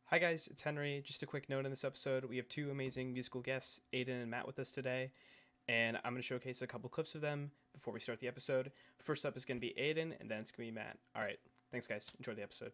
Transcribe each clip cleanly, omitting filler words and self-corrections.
Hi guys, it's Henry. Just a quick note in this episode, we have two amazing musical guests, Aiden and Matt, with us today, and I'm going to showcase a couple clips of them before we start the episode. First up is going to be Aiden, and then it's going to be Matt. All right, thanks guys. Enjoy the episode.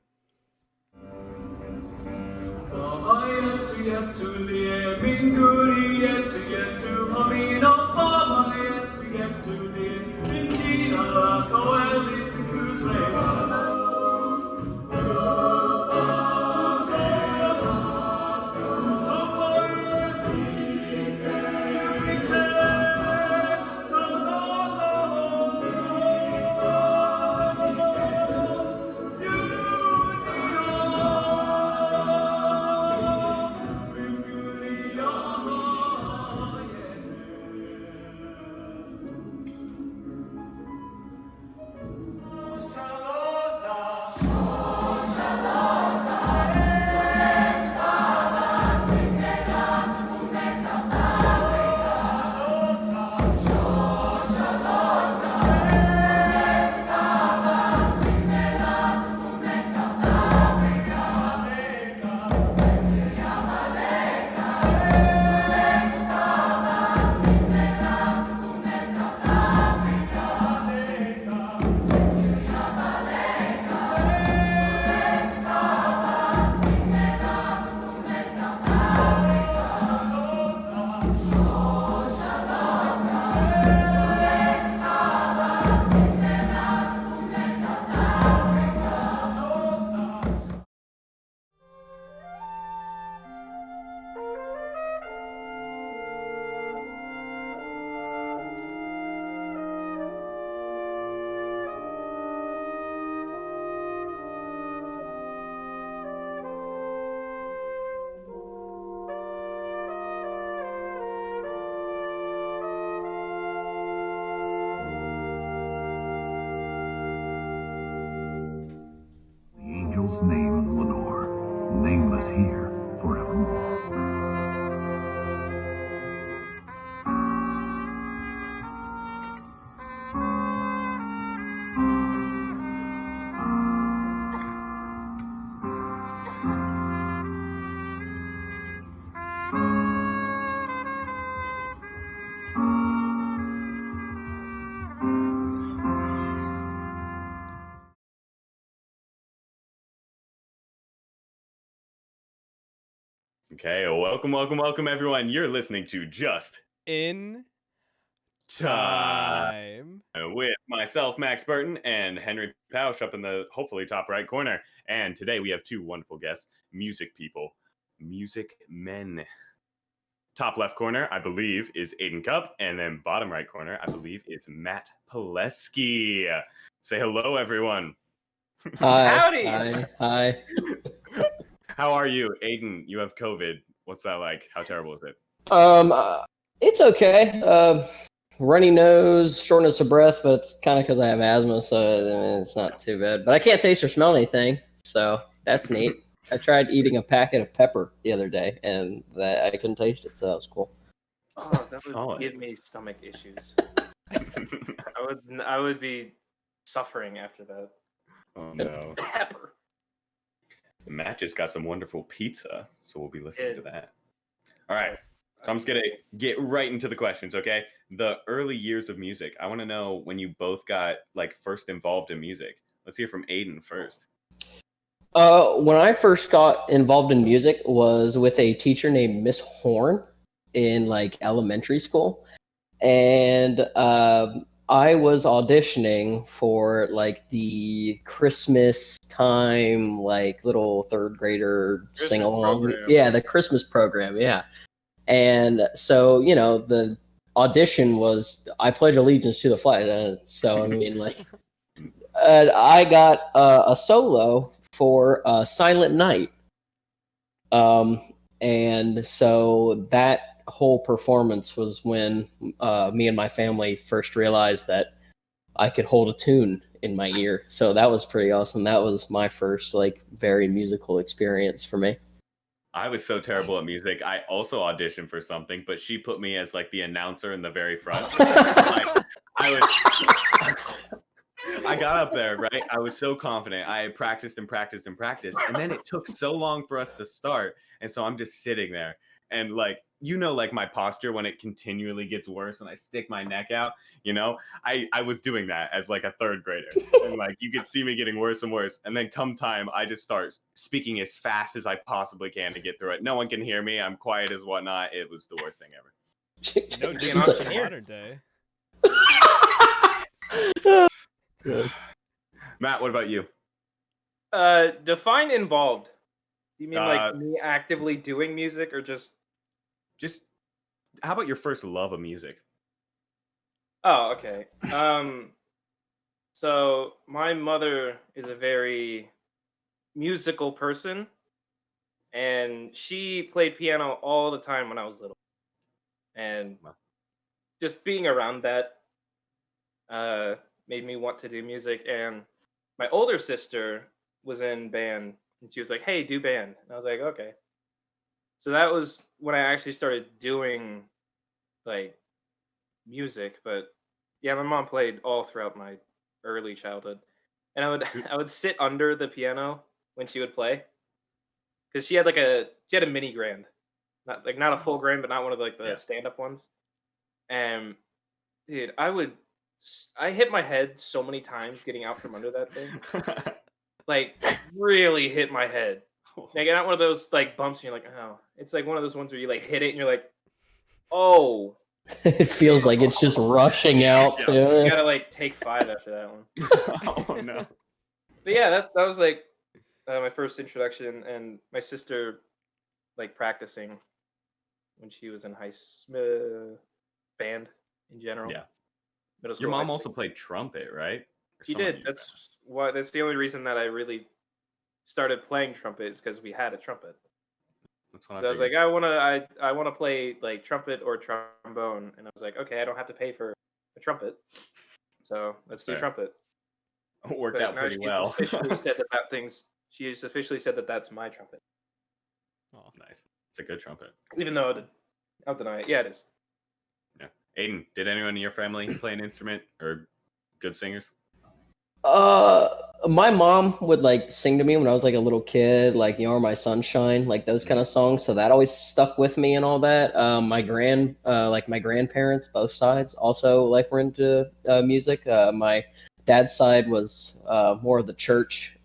The angel's name, Lenore, nameless here forevermore. Okay, welcome, everyone. You're listening to Just In Time time. with myself, Max Burton, and Henry Pausch up in the hopefully top right corner. And today we have two wonderful guests, music people, music men. Top left corner, I believe, is Aiden Cup, and then bottom right corner, I believe, is Matt Pileski. Say hello, everyone. Hi. Howdy. Hi. How are you, Aiden? You have COVID. What's that like? How terrible is it? It's okay. Runny nose, shortness of breath, but it's kind of because I have asthma, so it's not too bad. But I can't taste or smell anything, so that's neat. I tried eating a packet of pepper the other day, and that I couldn't taste it, so that was cool. Oh, that would Solid. give me stomach issues. I would be suffering after that. Oh no. Pepper. Matt just got some wonderful pizza, so we'll be listening to that. All right, so I'm just gonna get right into the questions, okay? The early years of music. I want to know when you both got first involved in music. Let's hear from Aiden first. When I first got involved in music was with a teacher named Miss Horn in elementary school, and I was auditioning for the Christmas time, little third grader sing along. program. Yeah, the Christmas program. Yeah. And so, the audition was I pledge allegiance to the flag. So, I mean, I got a solo for Silent Night. And so that whole performance was when me and my family first realized that I could hold a tune in my ear. So that was pretty awesome. That was my first very musical experience for me. I was so terrible at music. I also auditioned for something, but she put me as the announcer in the very front. I was I got up there, right? I was so confident. I had practiced and practiced and practiced. And then it took so long for us to start. And so I'm just sitting there. And like, like my posture when it continually gets worse and I stick my neck out, I was doing that as like a third grader. And like, you could see me getting worse and worse. And then come time, I just start speaking as fast as I possibly can to get through it. No one can hear me. I'm quiet as whatnot. It was the worst thing ever. No She's difference like- in modern day. Matt, what about you? Define involved. Do you mean like Uh, me actively doing music or just? Just how about your first love of music? Oh, okay. So my mother is a very musical person, and she played piano all the time when I was little, and Wow. just being around that made me want to do music. And my older sister was in band, and she was like, "Hey, do band," and I was like, "Okay." So that was when I actually started doing like music. But yeah, my mom played all throughout my early childhood, and I would sit under the piano when she would play, because she had a mini grand, not a full grand, but not one of like the Yeah. stand up ones. And dude, I hit my head so many times getting out from under that thing, like really hit my head. Like not one of those like bumps and you're like, oh, it's like one of those ones where you like hit it and you're like, oh, It feels like it's just rushing out. Yeah. too. you gotta like take 5 after that one. Oh no. But yeah, that was like my first introduction, and my sister like practicing when she was in band in general. Yeah. Middle Your school, high mom school. also played trumpet, right? Or She someone did. knew That's the only reason that I really started playing trumpet is because we had a trumpet. That's what So I was figured. like, I wanna play like trumpet or trombone, and I was like, okay, I don't have to pay for a trumpet, so let's do Fair. trumpet. It worked But out now pretty she's well. officially said she's officially said that that's my trumpet, Oh, Nice. It's a good trumpet. even though I'll deny it. Yeah, it is. Aiden, did anyone in your family play an instrument or good singers? My mom would like sing to me when I was like a little kid, like "You're My Sunshine," like those kind of songs. So that always stuck with me and all that. My grandparents, both sides, also like were into music. My dad's side was more of the church,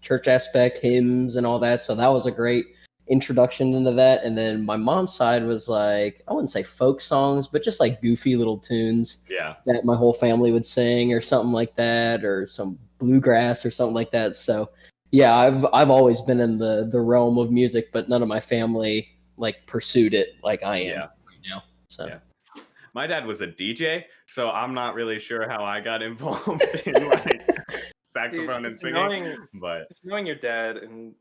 church aspect, hymns and all that. So that was a great introduction into that. And then my mom's side was like, I wouldn't say folk songs, but just like goofy little tunes Yeah. that my whole family would sing or something like that, or some bluegrass or something like that. So yeah, I've always been in the realm of music, but none of my family like pursued it like I am Yeah. right now. So Yeah. My dad was a DJ, so I'm not really sure how I got involved in like saxophone and Just singing. But knowing your dad and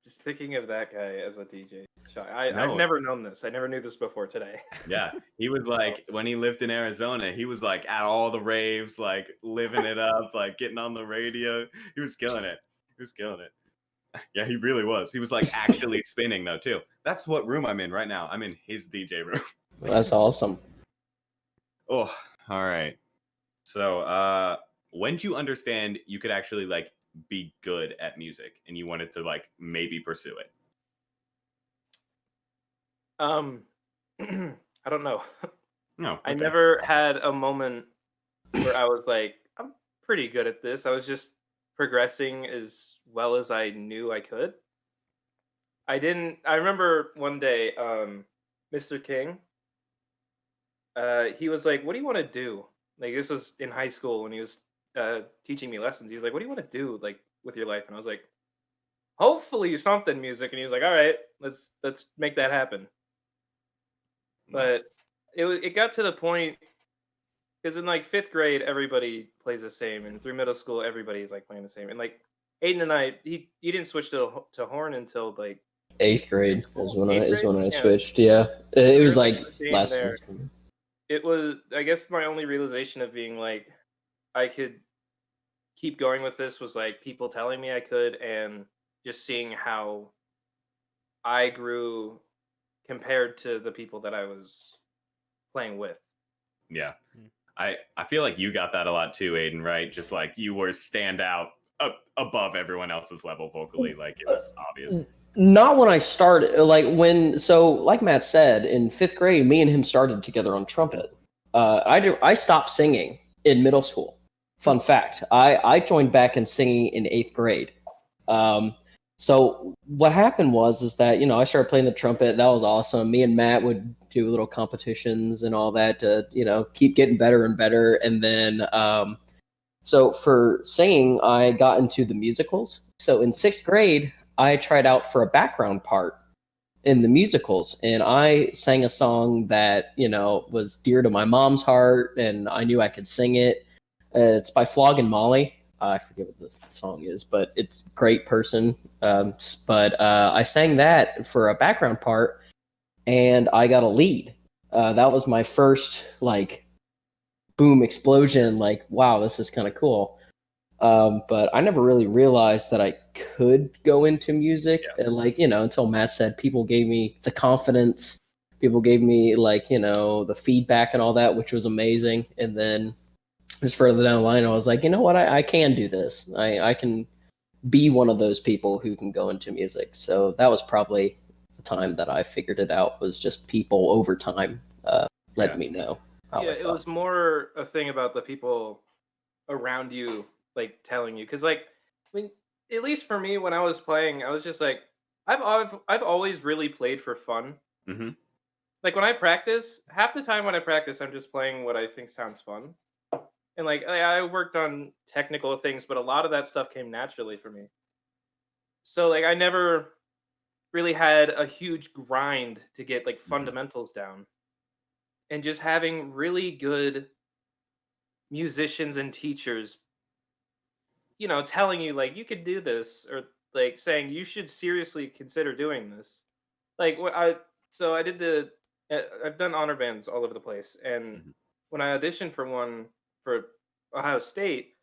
just thinking of that guy as a DJ. No. I've never known this. I never knew this before today. yeah, he was like when he lived in Arizona, he was like at all the raves, like living it up, like getting on the radio. He was killing it. He was killing it. Yeah, he really was. He was like actually spinning though too. That's what room I'm in right now. I'm in his DJ room. that's awesome. Oh, all right. So, when did you understand you could actually like be good at music and you wanted to like maybe pursue it? I don't know. No, I okay. never had a moment where I was like, I'm pretty good at this. I was just progressing as well as I knew I could. I remember one day, Mr. King, he was like, "What do you want to do?" Like this was in high school when he was teaching me lessons. He was like, "What do you want to do like with your life?" And I was like, "Hopefully something music." And he was like, "All right, let's make that happen." But it got to the point because in like 5th grade everybody plays the same, and through middle school everybody's like playing the same. And like Aiden and I, he didn't switch to horn until like 8th grade is when I Eighth grade? Yeah. switched. Yeah, it was like the same last there. semester. It was, I guess, my only realization of being like I could keep going with this was like people telling me I could, and just seeing how I grew compared to the people that I was playing with. Yeah. Mm. I feel like you got that a lot too, Aiden, right? Just like you were stand out above everyone else's level vocally, like it was obvious. Not when I started. Like Matt said, in 5th grade, me and him started together on trumpet. I stopped singing in middle school. Fun fact: I joined back in singing in 8th grade. So what happened was that I started playing the trumpet. That was awesome. Me and Matt would do little competitions and all that to keep getting better and better. And then so for singing, I got into the musicals. So in 6th grade, I tried out for a background part in the musicals, and I sang a song that was dear to my mom's heart, and I knew I could sing it. It's by Flogging Molly. I forget what the song is, but it's Great Person. But I sang that for a background part, and I got a lead. That was my first boom explosion. Like, wow, this is kind of cool. But I never really realized that I could go into music. Yeah. And until Matt said, people gave me the confidence, people gave me the feedback and all that, which was amazing. And then just further down the line, I was like, you know what, I can do this. I can be one of those people who can go into music. So that was probably the time that I figured it out, was just people over time letting me know how I It thought. was more a thing about the people around you telling you, because at least for me, when I was playing, I was just like, I've always really played for fun. Mm-hmm. Like when I practice, half the time when I practice, I'm just playing what I think sounds fun. And I worked on technical things, but a lot of that stuff came naturally for me. So I never really had a huge grind to get fundamentals down. And just having really good musicians and teachers, telling you you could do this, or saying you should seriously consider doing this. I did I've done honor bands all over the place, and Mhm. when I auditioned for one for Ohio State,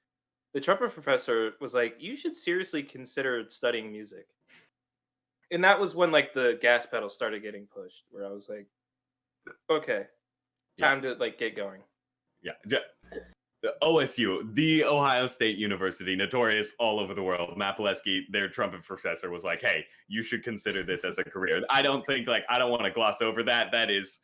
the trumpet professor was like, "You should seriously consider studying music." And that was when the gas pedal started getting pushed, where I was like, "Okay, time to get going." Yeah. The OSU, the Ohio State University, notorious all over the world. Matt Pileski, their trumpet professor, was like, "Hey, you should consider this as a career." I don't think I don't want to gloss over that. That is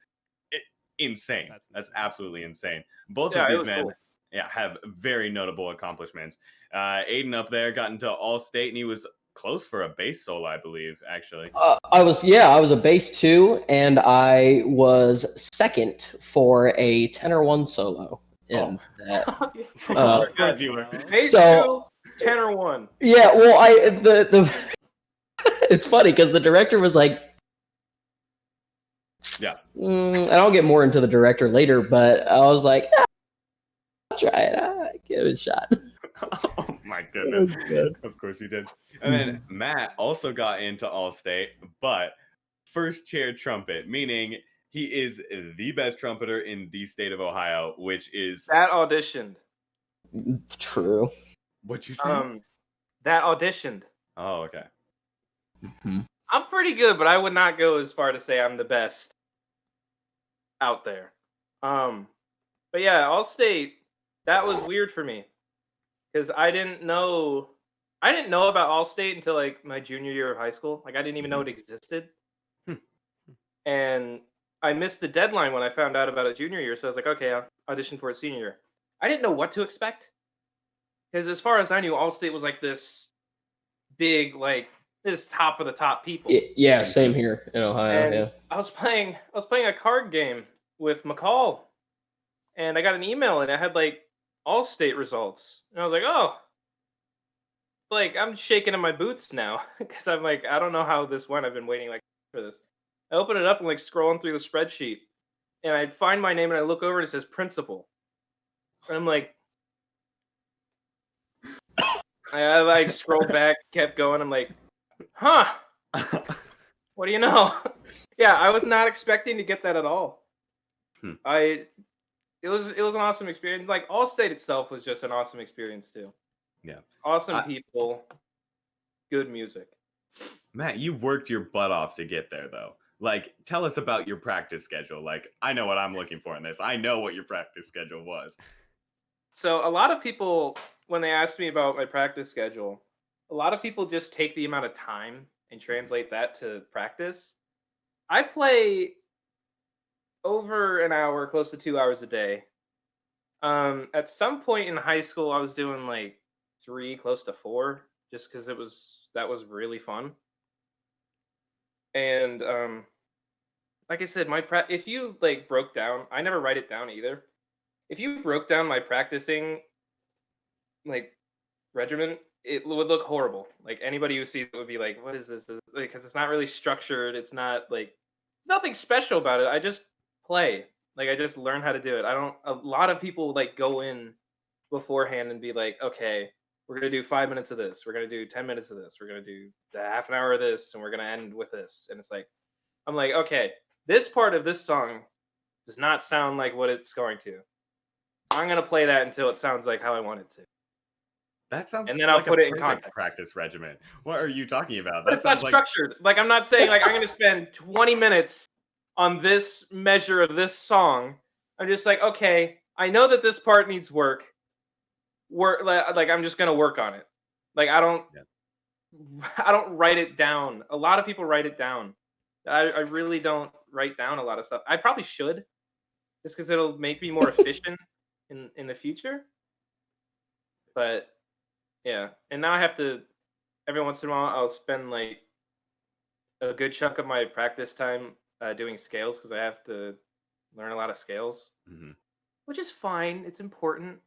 insane. That's That's insane. absolutely insane. Both Yeah, of it these was men, cool. yeah, have very notable accomplishments. Aiden up there got into All State, and he was close for a bass solo, I believe. Actually, I was a bass 2, and I was second for a tenor 1 solo in that. of course you were. Bass So- 2, tenor 1. Yeah, well, the it's funny because the director was like, Yeah. and I'll get more into the director later, but I was like, I'll try it. I'll give it a shot. Oh my goodness. Of course you did. And then Matt also got into All State, but first chair trumpet, meaning he is the best trumpeter in the state of Ohio, which is That auditioned. True. what you say. That auditioned. Oh, okay. I'm pretty good, but I would not go as far to say I'm the best out there. But yeah, Allstate, that was weird for me because I didn't know about Allstate until my junior year of high school. I didn't even know it existed. And I missed the deadline when I found out about it junior year, so I was like, okay, I'll audition for it senior year. I didn't know what to expect because as far as I knew, Allstate was this big, this top of the top people. Yeah, same here in Ohio. And Yeah. I was playing a card game with McCall, and I got an email, and it had Allstate results, and I was like, oh, I'm shaking in my boots now because I'm I don't know how this went. I've been waiting for this. I open it up and scrolling through the spreadsheet, and I find my name, and I look over, and it says principal, and I'm like, I scrolled back, kept going. I'm like, huh. What do you know? Yeah, I was not expecting to get that at all. It was an awesome experience. Allstate itself was just an awesome experience too. Yeah. Awesome people, good music. Matt, you worked your butt off to get there, though. Like, tell us about your practice schedule. Like, I know what I'm looking for in this. I know what your practice schedule was. So a lot of people, when they ask me about my practice schedule, a lot of people just take the amount of time and translate that to practice. I play over an hour, close to 2 hours a day. At some point in high school, I was doing like 3, close to 4, just because that was really fun. And like I said, if you like broke down, I never write it down either. If you broke down my practicing like regimen, it would look horrible. Like anybody who sees it would be like, "What is this?" Because it's not really structured. It's not like nothing special about it. I just play. Like I just learn how to do it. I don't. A lot of people like go in beforehand and be like, "Okay, we're gonna do 5 minutes of this. We're gonna do 10 minutes of this. We're gonna do the half an hour of this, and we're gonna end with this." And it's like, I'm like, okay, this part of this song does not sound like what it's going to. I'm gonna play that until it sounds like how I want it to. That sounds And then I'll like put a it in perfect context. practice regimen. What are you talking about? But That it's not sounds like structured. Like I'm not saying like I'm gonna spend 20 minutes on this measure of this song. I'm just like, okay, I know that this part needs work. Like I'm just gonna work on it. Like I don't write it down. A lot of people write it down. I really don't write down a lot of stuff. I probably should, just because it'll make me more efficient in the future. But yeah, and now I have to every once in a while I'll spend like a good chunk of my practice time doing scales because I have to learn a lot of scales, Mhm. which is fine. It's important,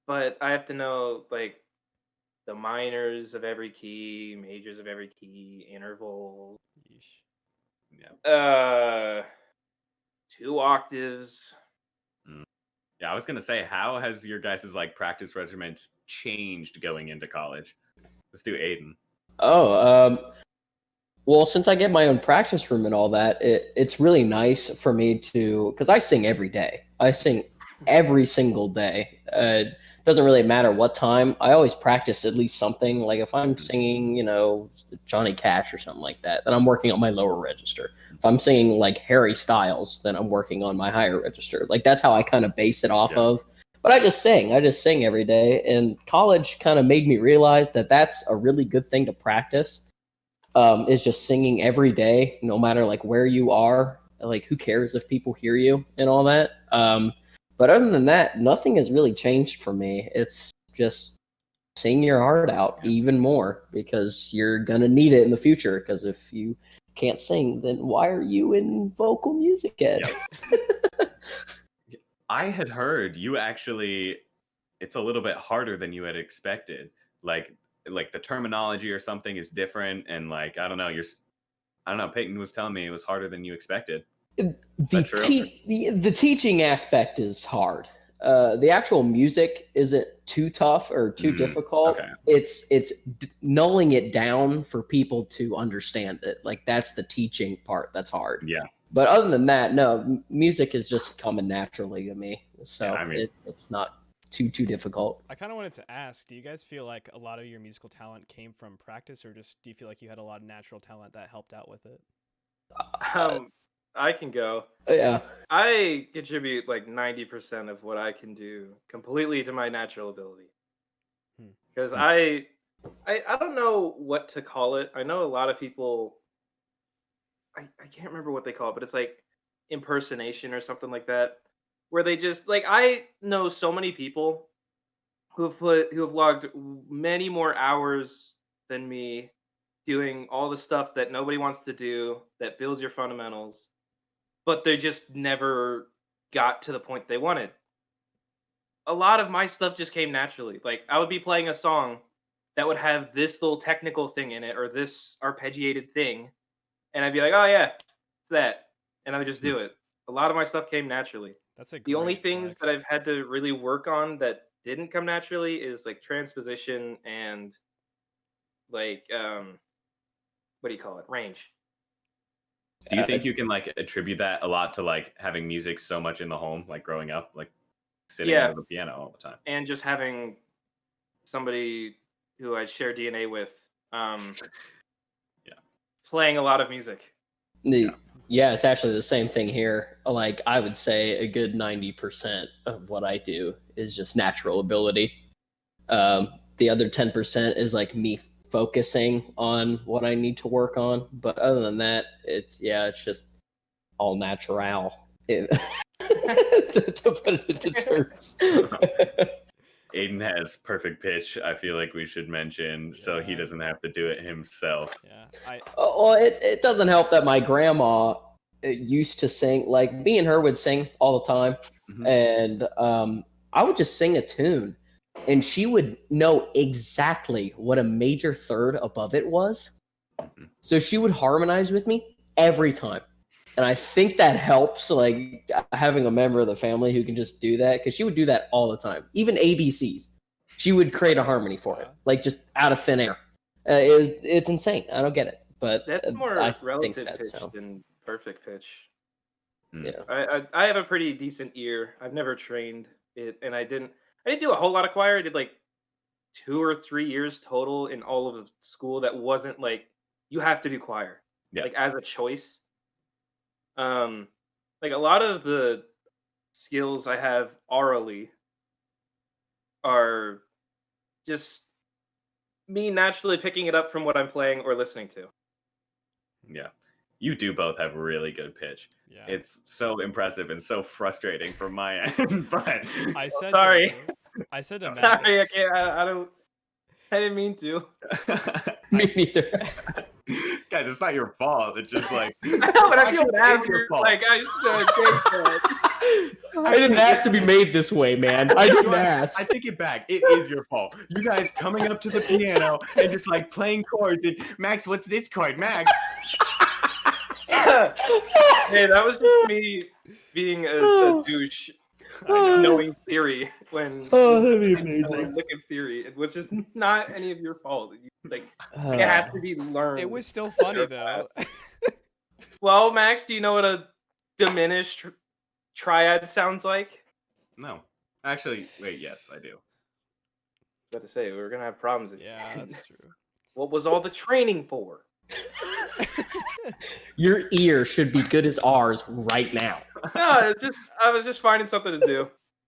but I have to know like the minors of every key, majors of every key, intervals, Yeesh. Yeah. 2 octaves. Yeah, I was gonna say, how has your guys' like practice regimen changed going into college? Let's do Aiden. Oh, well, since I get my own practice room and all that, it's really nice for me to, because I sing every day. I sing every single day. Doesn't really matter what time. I always practice at least something. Like if I'm singing, Johnny Cash or something like that, then I'm working on my lower register. If I'm singing like Harry Styles, then I'm working on my higher register. Like that's how I kind of base it off Yeah. of. But I just sing every day. And college kind of made me realize that that's a really good thing to practice. Is just singing every day, no matter like where you are. Like who cares if people hear you and all that. But other than that, nothing has really changed for me. It's just sing your heart out even more because you're gonna need it in the future. Because if you can't sing, then why are you in vocal music ed? I had heard you actually, it's a little bit harder than you had expected. Like the terminology or something is different, and like I don't know. Peyton was telling me it was harder than you expected. The teaching aspect is hard. The actual music isn't too tough or too difficult. Okay. It's nulling it down for people to understand it. Like that's the teaching part that's hard. Yeah. But other than that, no, music is just coming naturally to me. So Yeah, I mean- it's not too difficult. I kind of wanted to ask, do you guys feel like a lot of your musical talent came from practice, or just do you feel like you had a lot of natural talent that helped out with it? I can go. Yeah. I contribute like 90% of what I can do completely to my natural ability. Because I don't know what to call it. I know a lot of people I can't remember what they call it, but it's like impersonation or something like that. Where they just like I know so many people who have logged many more hours than me doing all the stuff that nobody wants to do that builds your fundamentals, but they just never got to the point they wanted. A lot of my stuff just came naturally. Like I would be playing a song that would have this little technical thing in it or this arpeggiated thing, and I'd be like, "Oh yeah, it's that," and I would just do it. A lot of my stuff came naturally. That's a The only great things that flex. I've had to really work on that didn't come naturally is like transposition and like what do you call it? Range. Do you think you can like attribute that a lot to like having music so much in the home, like growing up, like sitting Yeah. under the piano all the time? And just having somebody who I share DNA with Yeah. playing a lot of music. Yeah, it's actually the same thing here. Like, I would say a good 90% of what I do is just natural ability. The other 10% is like me focusing on what I need to work on. But other than that, it's just all natural. To put it into terms. Aiden has perfect pitch. I feel like we should mention so he Yeah. doesn't have to do it himself. Yeah, Well, it doesn't help that my grandma used to sing. Like, me and her would sing all the time, Mhm. and I would just sing a tune, and she would know exactly what a major third above it was. So she would harmonize with me every time. And I think that helps, like, having a member of the family who can just do that, because she would do that all the time. Even ABCs, she would create a harmony for it, like, just out of thin air. It's insane. I don't get it, but That's more I think relative that's pitch so. than perfect pitch. Yeah. I have a pretty decent ear. I've never trained it, and I didn't do a whole lot of choir. I did like 2 or 3 years total in all of school. That wasn't like you have to do choir, Yeah. like as a choice. Like a lot of the skills I have orally are just me naturally picking it up from what I'm playing or listening to. Yeah. You do both have really good pitch. yeah. It's so impressive and so frustrating from my end, but I said sorry. I said to Matt. Sorry, I can't. I don't. I didn't mean to. Me neither. guys, it's not your fault. It's just like I know, but I feel Actually, bad it's for your fault. like I just I didn't ask to be made this way, man. I didn't ask. I take it back. It is your fault. You guys coming up to the piano and just like playing chords. And Max, what's this chord, Max? Hey, that was just me being a douche, knowing theory when That'd be amazing. look at theory, which is not any of your fault. Like it has to be learned. It was still funny though. Well, Max, do you know what a diminished triad sounds like? No. Actually, wait, yes, I do. About to say we're gonna have problems. Yeah, that's true. What was all the training for? Your ear should be good as ours right now. No, it's just I was just finding something to do.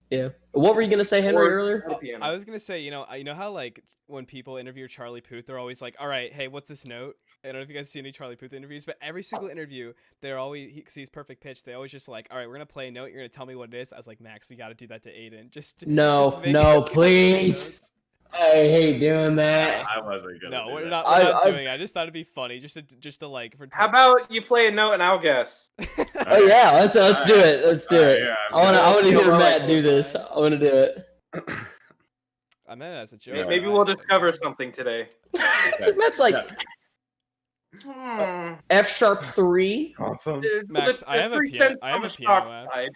Yeah. What were you gonna say, Henry, Or- earlier? or piano. I was gonna say, you know how like when people interview Charlie Puth, they're always like, "All right, hey, what's this note?" I don't know if you guys see any Charlie Puth interviews, but every single interview, they're always he sees perfect pitch. They always just like, "All right, we're gonna play a note. You're gonna tell me what it is." I was like, "Max, we got to do that to Aiden." Just No, make no, up please. notes. I hate doing that. I wasn't gonna No, do we're that. not. I- We're not I- doing it. I just thought it'd be funny, just to like. For How about you play a note and I'll guess? Oh yeah, let's do it. Let's do it. Yeah, I wanna hear Heroic. Matt do this. I wanna do it. I meant it as a joke. Yeah, Maybe I- we'll discover something today. So Matt's like Hmm. F#3. Awesome. Max, I have a 3 piano- cents I have on a the piano stock app. side.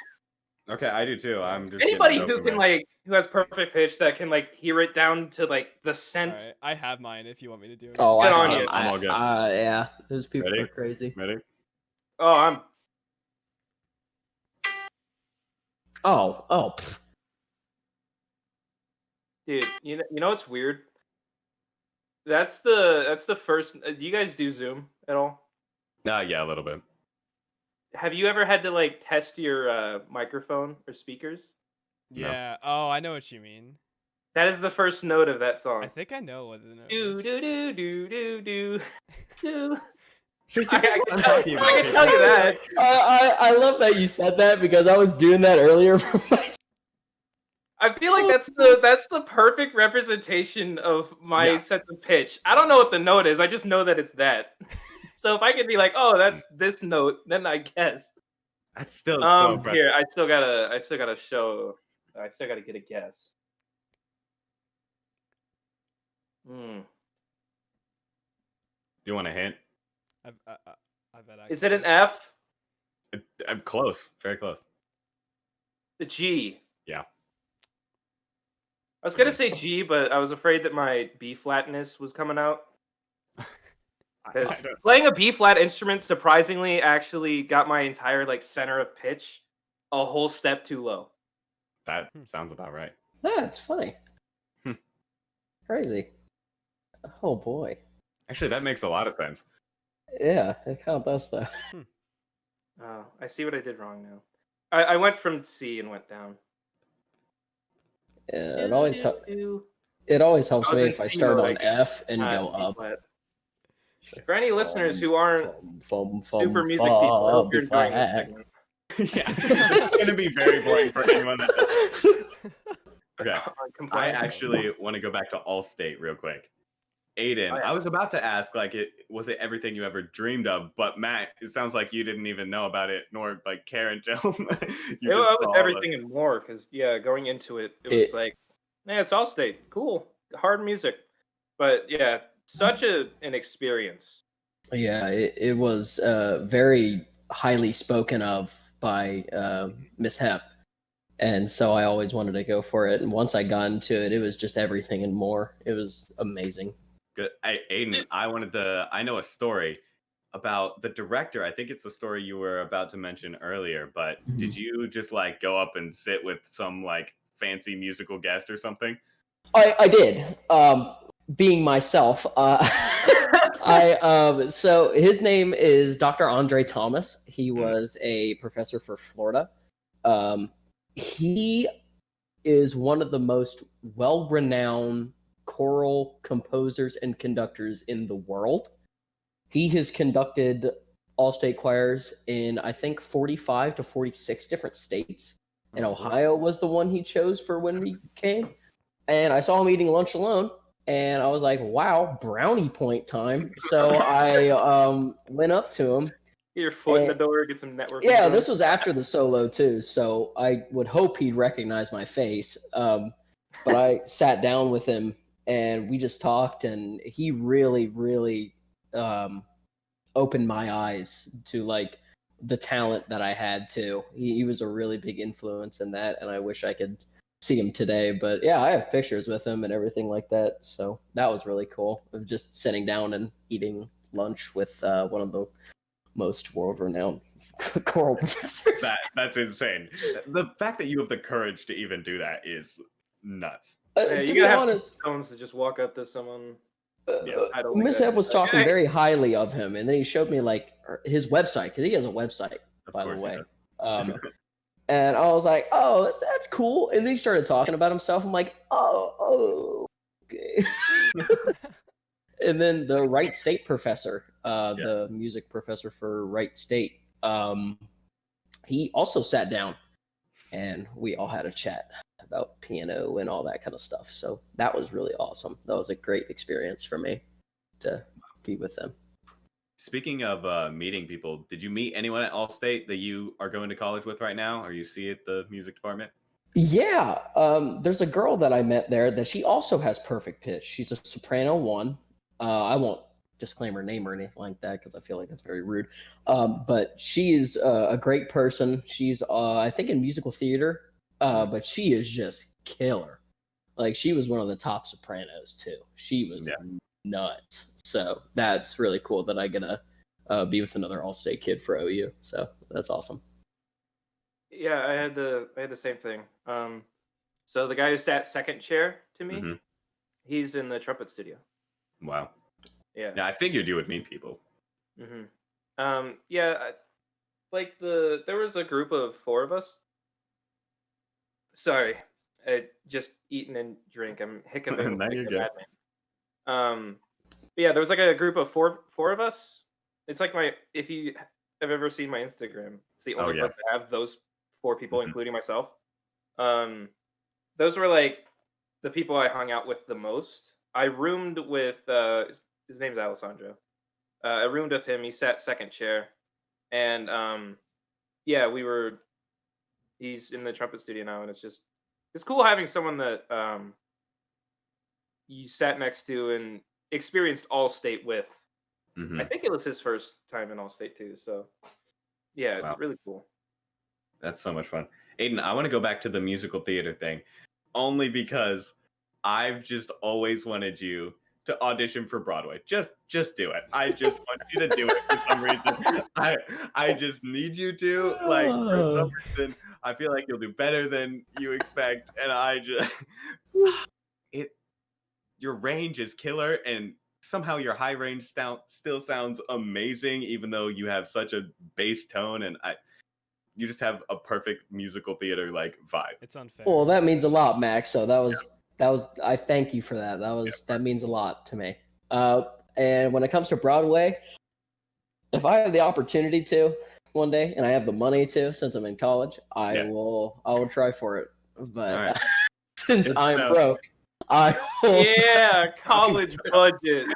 Okay, I do too. I'm just Anybody getting who can dopamine. who has perfect pitch that can like hear it down to like the All cent. right, I have mine. If you want me to do it. Oh, Good I on have- you. I'm all good. Yeah, those people Ready? are crazy. Ready? Oh, I'm Oh, pff. dude. You know what's weird? That's the first. Do you guys do Zoom at all? Yeah, a little bit. Have you ever had to like test your microphone or speakers? No. Yeah. Oh, I know what you mean. That is the first note of that I song. think I know what the note Do is. do do do do do do. See, I this is can what I'm tell- talking about. I can tell you that. I love that you said that because I was doing that earlier for my. I feel like that's the perfect representation of my Yeah. sense of pitch. I don't know what the note is. I just know that it's that. So if I could be like, oh, that's this note, then I guess. That's still so impressive. Here, I still gotta get a guess. Hmm. Do you want a hint? I bet I Is can it an guess. F? I'm close. Very close. The G. Yeah. I was gonna say G, but I was afraid that my B flatness was coming out. Because playing a B flat instrument surprisingly actually got my entire like center of pitch a whole step too low. That sounds about right. That's funny. Hmm. Crazy. Oh boy. Actually, that makes a lot of sense. Yeah, it kind of does though. Oh, I see what I did wrong now. I went from C and went down. Yeah, Do. it always helps I was me in if I C start mode, I on guess, F and not go B up. flat. For any listeners who aren't super music people, I hope you're enjoying this segment. Yeah, it's gonna be very boring for anyone that does. Okay, I Compliant. actually want to go back to Allstate real quick. Aiden, Oh, yeah. I was about to ask, like, was it everything you ever dreamed of? But Matt, it sounds like you didn't even know about it, nor like care until you It just was saw everything and more because going into it, it was like, yeah, it's Allstate, cool, hard music, but yeah, such an experience. Yeah, it was very highly spoken of by Miss Hep. And so I always wanted to go for it. And once I got into it, it was just everything and more. It was amazing. Good. Hey, Aiden, I know a story about the director. I think it's a story you were about to mention earlier, but did you just like go up and sit with some like fancy musical guest or something? I did. Being myself, so his name is Dr. Andre Thomas. He was a professor for Florida. He is one of the most well-renowned choral composers and conductors in the world. He has conducted all-state choirs in, I think, 45 to 46 different states. And Ohio was the one he chose for when we came. And I saw him eating lunch alone, and I was like, wow, brownie point time. So I went up to him. Get your foot in the door, get some networking. Yeah, done. this was after the solo too, so I would hope he'd recognize my face. But I sat down with him and we just talked, and he really, really opened my eyes to like the talent that I had too. He was a really big influence in that, and I wish I could see him today. But yeah, I have pictures with him and everything like that, so that was really cool. Of just sitting down and eating lunch with one of the most world-renowned choral professors. That's insane. The fact that you have the courage to even do that is nuts. Yeah, To you gotta be have honest, stones to just walk up to someone. Miss F was talking very highly of him, and then he showed me like his website, because he has a website, by the way. And I was like, "Oh, that's cool." And then he started talking about himself. I'm like, "Oh, okay." And then the Wright State professor, the music professor for Wright State, he also sat down, and we all had a chat about piano and all that kind of stuff. So that was really awesome. That was a great experience for me to be with them. Speaking of meeting people, did you meet anyone at Allstate that you are going to college with right now, or you see at the music department? Yeah, there's a girl that I met there that she also has perfect pitch. She's a soprano 1. I won't disclaim her name or anything like that because I feel like that's very rude. But she is a great person. She's, I think, in musical theater, but she is just killer. Like, she was one of the top sopranos, too. She was nuts. So that's really cool that I get to be with another All-State kid for OU. So that's awesome. Yeah, I had the same thing. So the guy who sat second chair to me, he's in the trumpet studio. Wow. Yeah. Yeah, I figured you would meet people. Yeah, like there was a group of 4 of us. Sorry, I just eaten and drink. I'm hiccuping. No, you're good. But yeah, there was like a group of four of us. It's like if you have ever seen my Instagram, it's the only place I have those 4 people, including myself. Those were like the people I hung out with the most. I roomed with his name's Alessandro. I roomed with him. He sat second chair, and yeah, he's in the trumpet studio now, and it's cool having someone that you sat next to and experienced All-State with. I think it was his first time in All-State too, so yeah, it's really cool. That's so much fun. Aiden, I want to go back to the musical theater thing, only because I've just always wanted you to audition for Broadway. Just do it. I just want you to do it for some reason. I just need you to. Like, for some reason, I feel like you'll do better than you expect, and I just your range is killer, and somehow your high range still sounds amazing, even though you have such a bass tone, and you just have a perfect musical theater like vibe. It's unfair. Well, that means a lot, Max. So that was I thank you for that. That means a lot to me. And when it comes to Broadway, if I have the opportunity to one day and I have the money to, since I'm in college, I will try for it. But All right. since Good I'm stuff. broke, I will Yeah, college budget.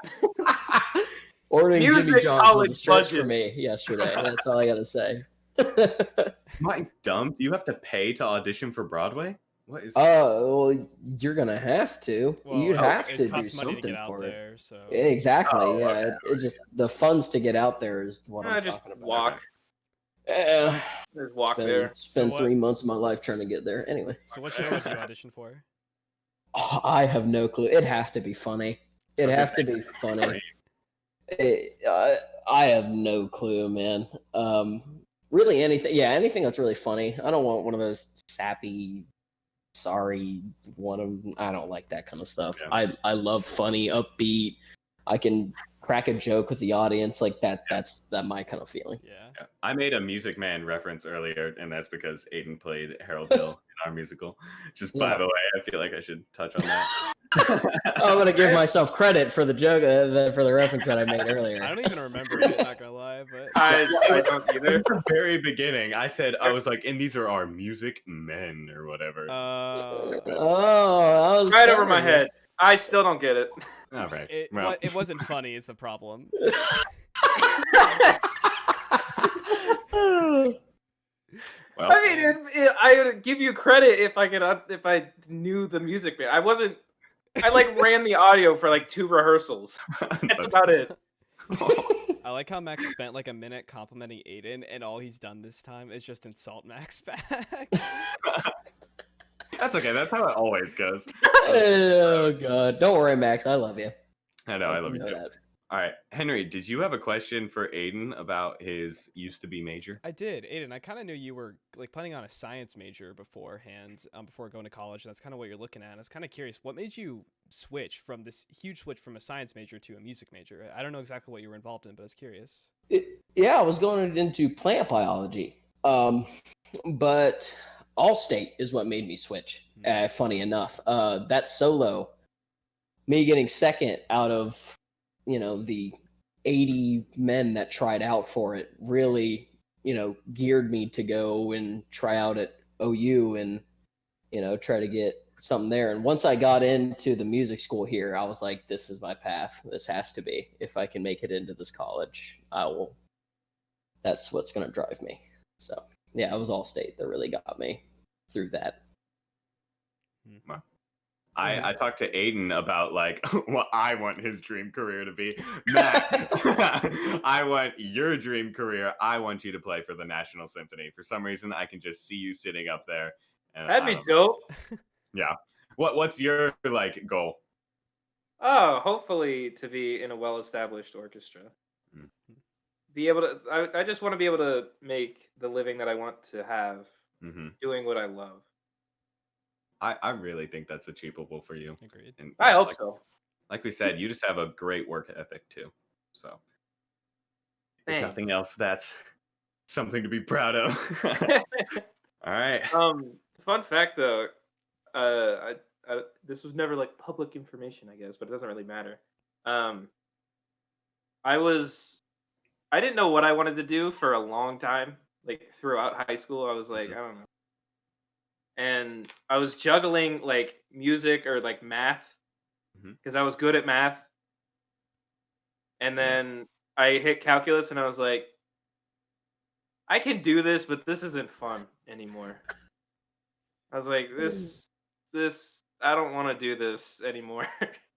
ordering Jimmy Music John's college was a stretch for budget. me yesterday. That's all I gotta say. Am I dumb? Do you have to pay to audition for Broadway? What is? Well, you're gonna have to. Well, You'd have it to do costs money to something get out for it. there, so Exactly. Oh, yeah. okay, It just the funds to get out there is what I'm Just talking about. walk. Eh, Just walk there. spend So 3 months of my life trying to get there. Anyway, So what show would you audition for? I have no clue. It'd have to be funny. It'd I was have to gonna be funny. I have no clue, man. Really anything. Yeah, anything that's really funny. I don't want one of those sappy, sorry I don't like that kind of stuff. Yeah. I love funny, upbeat. I can crack a joke with the audience like that. That's my kind of feeling. Yeah. Yeah. I made a Music Man reference earlier, and that's because Aiden played Harold Hill in our musical. Just by Yeah. the way, I feel like I should touch on that. I'm gonna give myself credit for the joke for the reference that I made earlier. I don't even remember it, not gonna lie, but I don't At either. the very beginning, I was like, and these are our music men or whatever. but Oh, I was Right over my sorry. head. I still don't get it. All right. it wasn't funny is the problem. Well, I mean, I would give you credit if I knew the Music Man. I like ran the audio for like 2 rehearsals. That's about it. I like how Max spent like a minute complimenting Aiden, and all he's done this time is just insult Max back. That's okay. That's how it always goes. Oh god! Don't worry, Max. I love you. I know. I love you know too. that. All right, Henry, did you have a question for Aiden about his used to be major? I did, Aiden. I kind of knew you were like planning on a science major beforehand, before going to college. And that's kind of what you're looking at. I was kind of curious, what made you switch from this huge switch from a science major to a music major? I don't know exactly what you were involved in, but I was curious. Yeah, I was going into plant biology, but Allstate is what made me switch. Funny enough, that solo, me getting second out of the 80 men that tried out for it, really geared me to go and try out at OU and try to get something there. And once I got into the music school here, I was like, this is my path. This has to be. If I can make it into this college, I will. That's what's going to drive me. So yeah, it was Allstate that really got me through that. I talked to Aiden about like what I want his dream career to be. Matt, I want your dream career. I want you to play for the National Symphony. For some reason, I can just see you sitting up there. And That'd be dope. Yeah. What's your like goal? Oh, hopefully to be in a well-established orchestra. Mm. Be able to. I just want to be able to make the living that I want to have, Mm-hmm. doing what I love. I really think that's achievable for you. Agreed. And I hope like, so. Like we said, you just have a great work ethic too. So if Thanks. nothing else, that's something to be proud of. All right. Fun fact though, this was never like public information, I guess, but it doesn't really matter. I didn't know what I wanted to do for a long time. Like throughout high school, I was like, I don't know. And I was juggling like music or like math because I was good at math. And then I hit calculus and I was like, I can do this, but this isn't fun anymore. I was like, this, I don't want to do this anymore.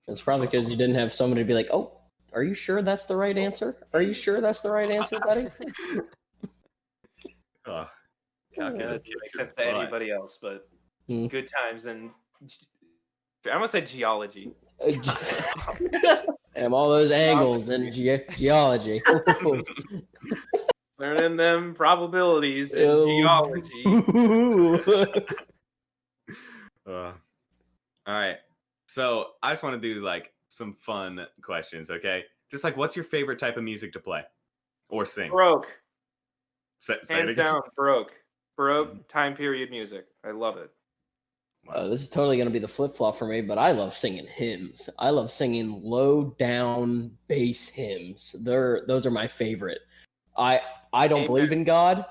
It's probably because you didn't have somebody to be like, oh, are you sure that's the right answer? Are you sure that's the right answer, buddy? Oh, Calculus makes sense to anybody else, but Hmm. good times and I'm gonna say geology. And all those angles in geology. Learning them probabilities in Oh. geology. all right. So I just want to do like some fun questions, okay? Just like, what's your favorite type of music to play or sing? Baroque. Say it Hands again. down, Baroque. Baroque time period music. I love it. This is totally going to be the flip flop for me, but I love singing hymns. I love singing low down bass hymns. Those are my favorite. I don't Amen. believe in God,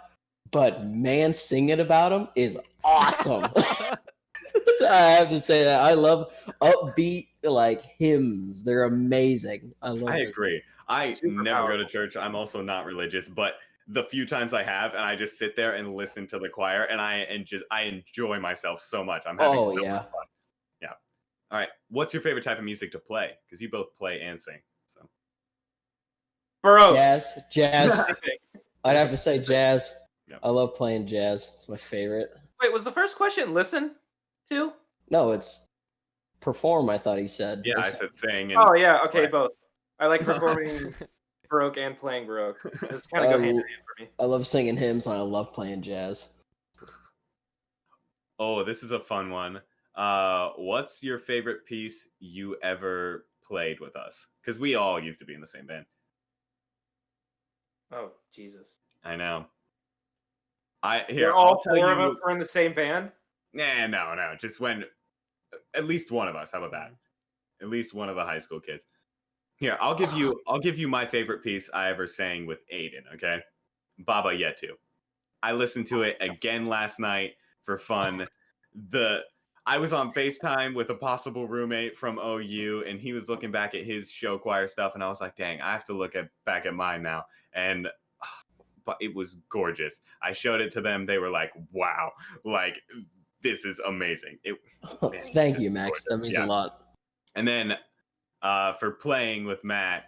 but man, singing about him is awesome. I have to say that I love upbeat like hymns. They're amazing. I love. I those agree. I Super never go to powerful. church. I'm also not religious, but the few times I have, and I just sit there and listen to the choir, and I enjoy myself so much. I'm having Oh so much yeah. fun. Yeah. All right. What's your favorite type of music to play? Because you both play and sing. So Baroque. Jazz. Same thing. I'd have to say jazz. Yep. I love playing jazz. It's my favorite. Wait, was the first question listen to? No, it's perform. I thought he said. yeah, I said sing. And Oh yeah, okay, play. both. I like performing Baroque and playing Baroque. It's kind of go hand in hand for me. I love singing hymns and I love playing jazz. Oh, this is a fun one. What's your favorite piece you ever played with us? Because we all used to be in the same band. Oh Jesus! I know. You're I'll all tell four of you- us were in the same band. Nah, no. Just when at least one of us. How about that? At least one of the high school kids. Here, I'll give you my favorite piece I ever sang with Aiden, okay? Baba Yetu. I listened to it again last night for fun. I was on FaceTime with a possible roommate from OU, and he was looking back at his show choir stuff, and I was like, dang, I have to look back at mine now. And but it was gorgeous. I showed it to them. They were like, wow, like this is amazing. Thank you, Max. That means Yeah. a lot. And then for playing with Matt,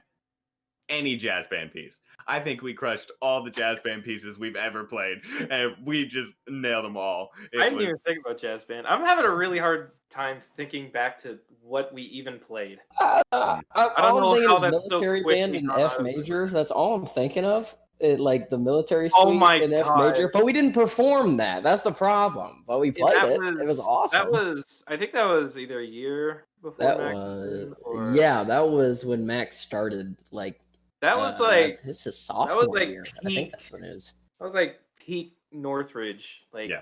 any jazz band piece. I think we crushed all the jazz band pieces we've ever played, and we just nailed them all. I didn't even think about jazz band. I'm having a really hard time thinking back to what we even played. All don't I'm know thinking how is that's so military quickly band in gone F out of major. That's all I'm thinking of. Like the military Oh suite my in F God. major, but we didn't perform that. That's the problem. But we played that it. It was awesome. I think that was either a year before That Max was or yeah. That was when Max started. Like that was like this is sophomore like year. I think that's what it is. that was like peak Northridge. Like Yeah.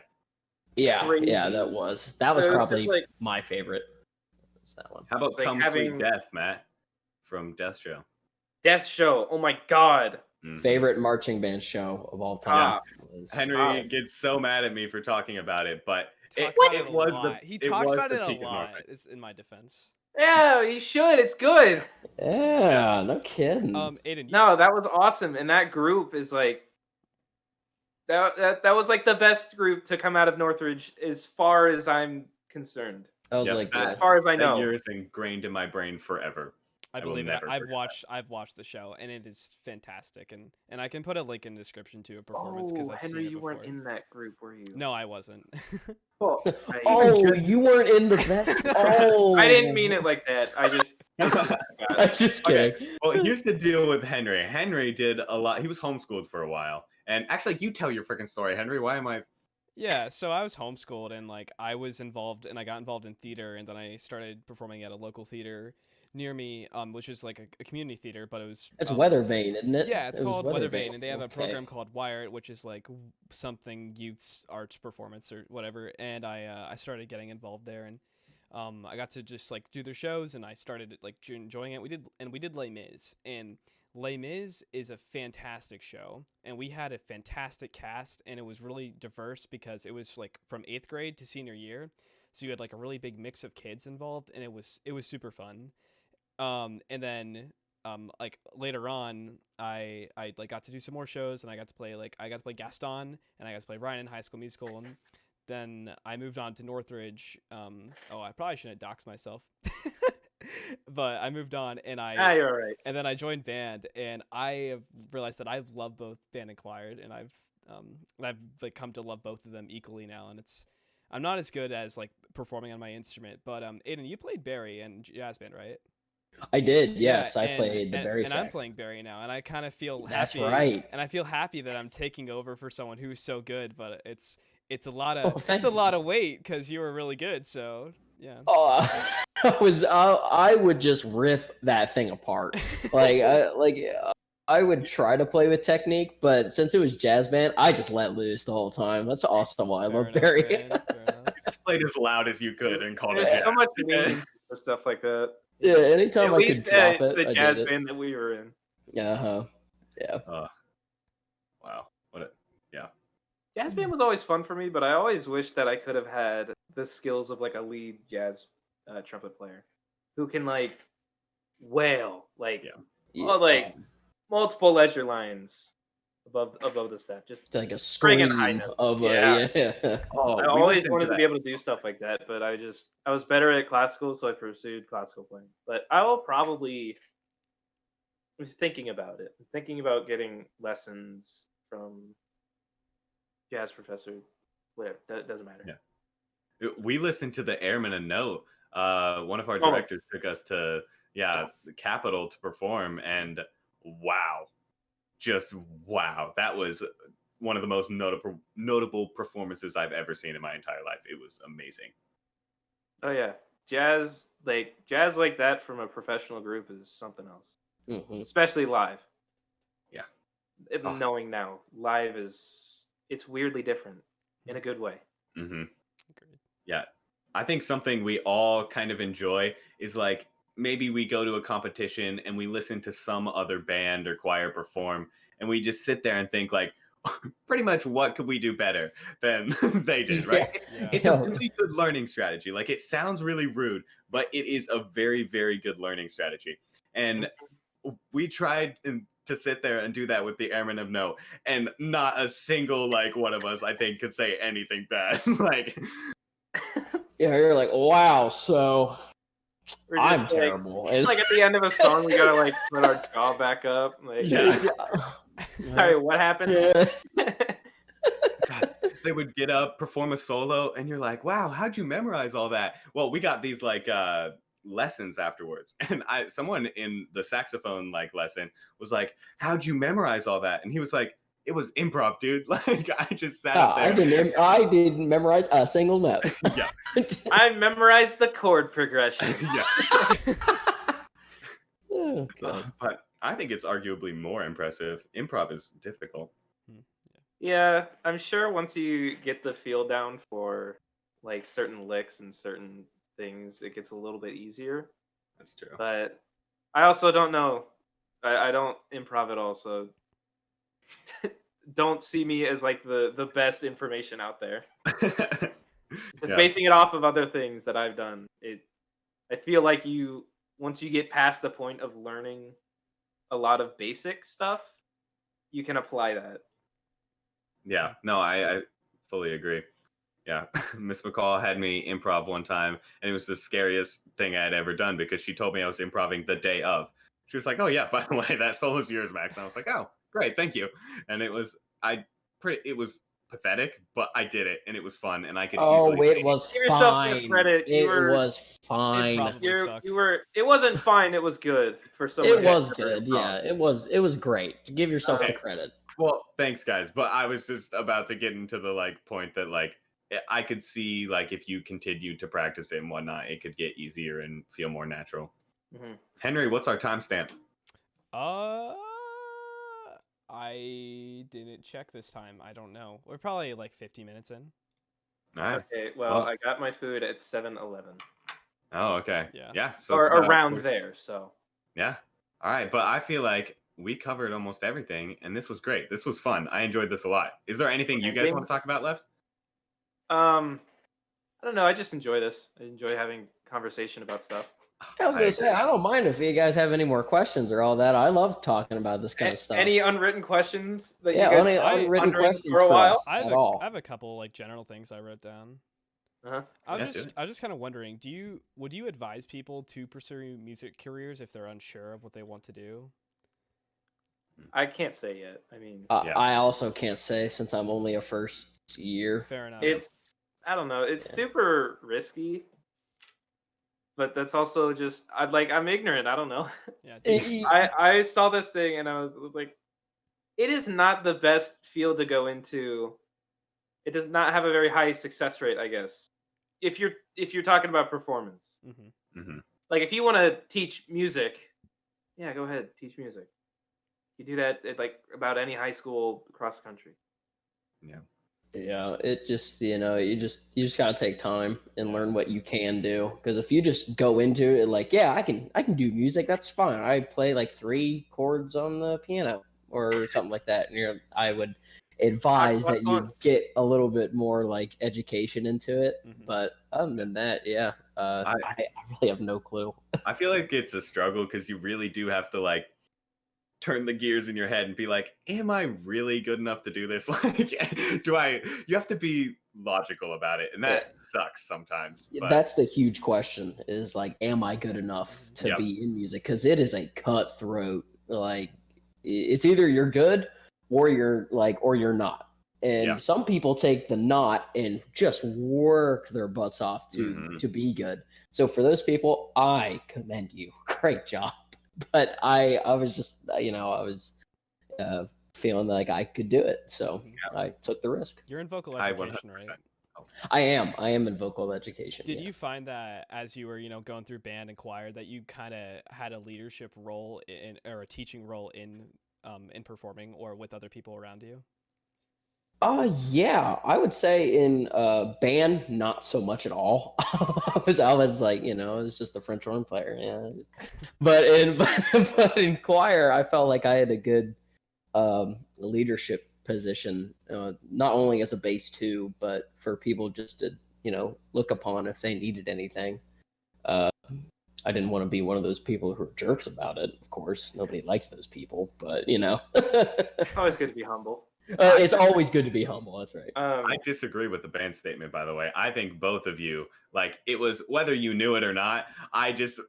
Yeah, crazy. yeah. That was It was just probably like my favorite. Was that one? How about It's like Come having- Sweet Death, Matt, from Death Show? Death Show. Oh my God. Mhm. Favorite marching band show of all time. was- Henry Wow. gets so mad at me for talking about it, but Talk it about was a the lot. He it talks was about the it a peak of lot. Northridge. It's in my defense. Yeah, you should. It's good. Yeah, no kidding. Aiden, No, that was awesome. And that group is like that was like the best group to come out of Northridge as far as I'm concerned. that was Yep, like that- As far as I That know. year is ingrained in my brain forever. I I will believe it. never I've forget watched the show and it is fantastic and I can put a link in the description to a performance because Oh, I've Henry, seen it you weren't before. in that group, were you? No, I wasn't. Oh, oh, you weren't in the best. Oh, I didn't mean it like that. I just I'm just Okay. kidding. Well, here's the deal with Henry. Henry did a lot. He was homeschooled for a while. And actually, you tell your freaking story, Henry. Why am I? Yeah, so I was homeschooled and like I was involved and I got involved in theater and then I started performing at a local theater near me, which is like a community theater, but it was It's um, Weather Vane, isn't it? Yeah, it's It was called Weather Vane, and they have a Okay. program called Wired, which is like something youth's arts performance or whatever. And I started getting involved there, and I got to just like do their shows, and I started like enjoying it. We did Les Mis, and Les Mis is a fantastic show, and we had a fantastic cast, and it was really diverse because it was like from 8th grade to senior year, so you had like a really big mix of kids involved, and it was super fun. And then like later on I like got to do some more shows and I got to play Gaston and I got to play Ryan in High School Musical, and then I moved on to Northridge. I probably shouldn't dox myself. But I moved on and you're all right. and then I joined band, and I have realized that I love both band and choir, and I've like come to love both of them equally now, and I'm not as good as like performing on my instrument, but Aiden, you played Barry in jazz band, right? I did. Yes, I and- played the and, Barry and sax. I'm playing Barry now, and I kind of feel That's happy. right. And I feel happy that I'm taking over for someone who's so good, but it's a lot Oh, of thank it's a lot you. of weight because you were really good. So yeah. Oh, I would just rip that thing apart. I would try to play with technique, but since it was jazz band, I just let loose the whole time. That's also why I Fair love enough, Barry. Brandon, fair enough. Just played as loud as you could and called it. There's Yeah. so much meaning for stuff like that. Yeah, anytime At I least could drop the it, I jazz did it. band that we were in. Yeah. Wow. Jazz band was always fun for me, but I always wish that I could have had the skills of like a lead jazz trumpet player who can like wail like like multiple leisure lines above the step. Just like a friggin' high scream notes. of Yeah. Oh, I we always listened wanted to that. be able to do stuff like that, but I was better at classical, so I pursued classical playing. But I will probably I'm thinking about it. I'm thinking about getting lessons from jazz professor. Whatever, that doesn't matter. Yeah. We listened to the Airman a Note. One of our Oh. directors took us to the Capitol to perform, and wow, just wow, that was one of the most notable performances I've ever seen in my entire life. It was amazing. Oh yeah, jazz like that from a professional group is something else, Mhm. especially live. Yeah. Even knowing now, live it's weirdly different in a good way. Mm-hmm. Agreed. Yeah. I think something we all kind of enjoy is like maybe we go to a competition and we listen to some other band or choir perform and we just sit there and think like pretty much what could we do better than they did, right? Yeah. It's a really good learning strategy. Like it sounds really rude, but it is a very, very good learning strategy. And we tried to sit there and do that with the Airmen of Note, and not a single like one of us, I think, could say anything bad. Like, Yeah, you're like, wow, so We're I'm just, like- terrible. Like at the end of a song, we gotta like put our jaw back up. Like, Yeah. sorry, what happened? Yeah. God, they would get up, perform a solo, and you're like, wow, how'd you memorize all that? Well, we got these like lessons afterwards, and someone in the saxophone like lesson was like, how'd you memorize all that? And he was like, it was improv, dude. Like I just sat up there. I didn't memorize a single note. Yeah. I memorized the chord progression. Yeah. Oh, God. But I think it's arguably more impressive. Improv is difficult. Yeah, I'm sure once you get the feel down for like certain licks and certain things, it gets a little bit easier. That's true. But I also don't know. I don't improv at all, so don't see me as like the best information out there. Just Yeah. basing it off of other things that I've done. I feel like once you get past the point of learning a lot of basic stuff, you can apply that. Yeah, no, I fully agree. Yeah, Miss McCall had me improv one time, and it was the scariest thing I had ever done because she told me I was improving the day of. She was like, "Oh yeah, by the way, that solo's yours, Max." And I was like, "Oh, great, thank you." And it was pathetic, but I did it, and it was fun, and I could. Oh, easily it take was Give yourself some fine. credit. It was fine. probably sucked. It wasn't fine. It was good for someone. It who was had never good. improv. Yeah, it was great. Give yourself the Okay. credit. Well, thanks, guys. But I was just about to get into the like point that like I could see like if you continued to practice it and whatnot, it could get easier and feel more natural. Mhm. Henry, what's our timestamp? I didn't check this time. I don't know. We're probably like 50 minutes in. All right. Okay, well, Well- I got my food at 7-Eleven. Oh, okay. Yeah. Yeah. So Or it's about around 40 there, so. Yeah. All right. But I feel like we covered almost everything, and this was great. This was fun. I enjoyed this a lot. Is there anything you guys Anything? want to talk about left? I don't know. I just enjoy this. I enjoy having conversation about stuff. I was gonna say, I don't mind if you guys have any more questions or all that. I love talking about this kind of stuff. Any unwritten questions that yeah, you guys any I- unwritten wondering questions for a while? us I have at all. I have a couple like general things I wrote down. Uh-huh. I Yeah, was do it. just kind of wondering, would you advise people to pursue music careers if they're unsure of what they want to do? I can't say yet. I mean, Yeah. I also can't say since I'm only a first year. Fair enough. I don't know. It's Yeah. super risky, but that's also just I'm ignorant. I don't know. Yeah. I saw this thing and I was like, it is not the best field to go into. It does not have a very high success rate, I guess, if you're talking about performance, Mm-hmm. like if you want to teach music, yeah, go ahead, teach music. You do that at like about any high school across the country. Yeah. Yeah, it just you just gotta take time and learn what you can do. Because if you just go into it like, yeah, I can do music, that's fine. I play like 3 chords on the piano or something like that. And I would advise What that fun. you get a little bit more like education into it. Mhm. But other than that, yeah, I really have no clue. I feel like it's a struggle because you really do have to like turn the gears in your head and be like, am I really good enough to do this? Like, you have to be logical about it. And that sucks sometimes. But That's the huge question is like, am I good enough to Yep. be in music? Because it is a cutthroat. Like, it's either you're good or you're not. And Yeah. some people take the not and just work their butts off Mhm. to be good. So for those people, I commend you. Great job. But I was just, I was feeling like I could do it. So I took the risk. You're in vocal I education, 100%. right? I am in vocal education. Did yeah. you find that as you were, going through band and choir, that you kind of had a leadership role or a teaching role in performing or with other people around you? Yeah, I would say in band, not so much at all. I was like, I was just a French horn player. Yeah, but in choir, I felt like I had a good leadership position, not only as a bass too, but for people just to look upon if they needed anything. I didn't want to be one of those people who are jerks about it. Of course, nobody likes those people, but Always good to be humble. it's always good to be humble. That's right. I disagree with the band statement, by the way. I think both of you, like, it was whether you knew it or not, I just